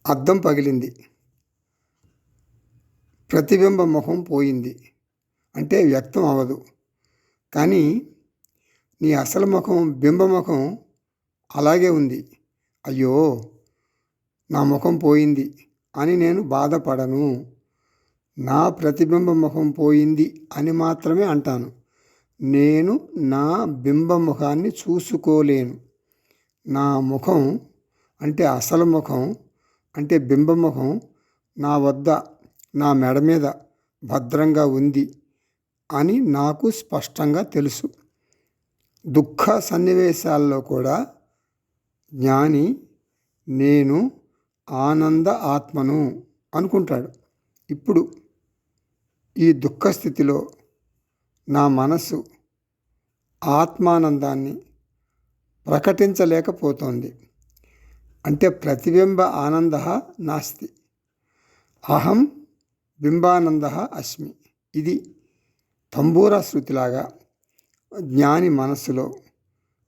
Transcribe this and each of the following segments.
అద్దం పగిలింది, ప్రతిబింబ ముఖం పోయింది అంటే వ్యక్తం అవ్వదు. కానీ నీ అసలు ముఖం, బింబముఖం అలాగే ఉంది. అయ్యో, నా ముఖం పోయింది అని నేను బాధపడను. నా ప్రతిబింబ ముఖం పోయింది అని మాత్రమే అంటాను. నేను నా బింబముఖాన్ని చూసుకోలేను. నా ముఖం అంటే అసలు ముఖం అంటే బింబముఖం నా వద్ద, నా మెడ మీద భద్రంగా ఉంది అని నాకు స్పష్టంగా తెలుసు. దుఃఖ సన్నివేశాల్లో కూడా జ్ఞాని నేను ఆనంద ఆత్మను అనుకుంటాడు. ఇప్పుడు ఈ దుఃఖస్థితిలో నా మనసు ఆత్మానందాన్ని ప్రకటించలేకపోతోంది. అంటే ప్రతిబింబ ఆనంద నాస్తి, అహం బింబానంద అస్మి. ఇది తంబూరా శృతిలాగా జ్ఞాని మనస్సులో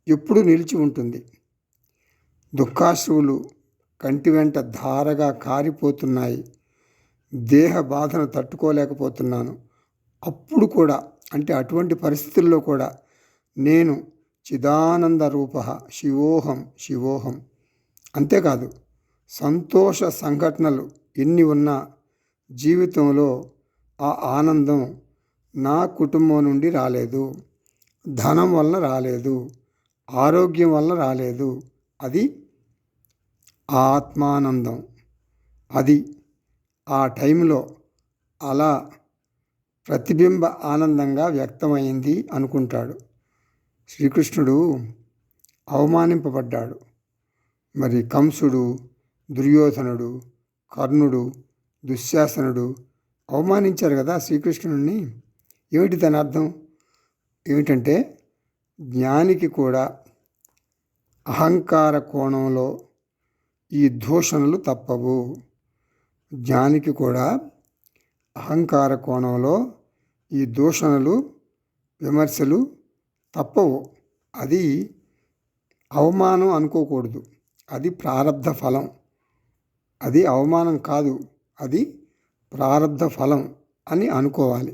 ఎప్పుడు నిలిచి ఉంటుంది. దుఃఖాశ్రువులు కంటి వెంట ధారగా కారిపోతున్నాయి. దేహ బాధను తట్టుకోలేకపోతున్నాను. అప్పుడు కూడా అంటే అటువంటి పరిస్థితుల్లో కూడా నేను చిదానంద రూప శివోహం శివోహం. అంతేకాదు, సంతోష సంఘటనలు ఎన్ని ఉన్నా జీవితంలో ఆ ఆనందం నా కుటుంబం నుండి రాలేదు, ధనం వలన రాలేదు, ఆరోగ్యం వలన రాలేదు. అది ఆత్మానందం. అది ఆ టైంలో అలా ప్రతిబింబ ఆనందంగా వ్యక్తమైంది అనుకుంటాడు. శ్రీకృష్ణుడు అవమానింపబడ్డాడు. మరి కంసుడు, దుర్యోధనుడు, కర్ణుడు, దుశ్శాసనుడు అవమానించారు కదా శ్రీకృష్ణుడిని. ఏమిటి దాని అర్థం? ఏమిటంటే జ్ఞానికి కూడా అహంకార కోణంలో ఈ దూషణలు తప్పవు. జ్ఞానికి కూడా అహంకార కోణంలో ఈ దూషణలు, విమర్శలు తప్పవు. అది అవమానం అనుకోకూడదు. అది ప్రారబ్ధ ఫలం. అది అవమానం కాదు, అది ప్రారబ్ధ ఫలం అని అనుకోవాలి.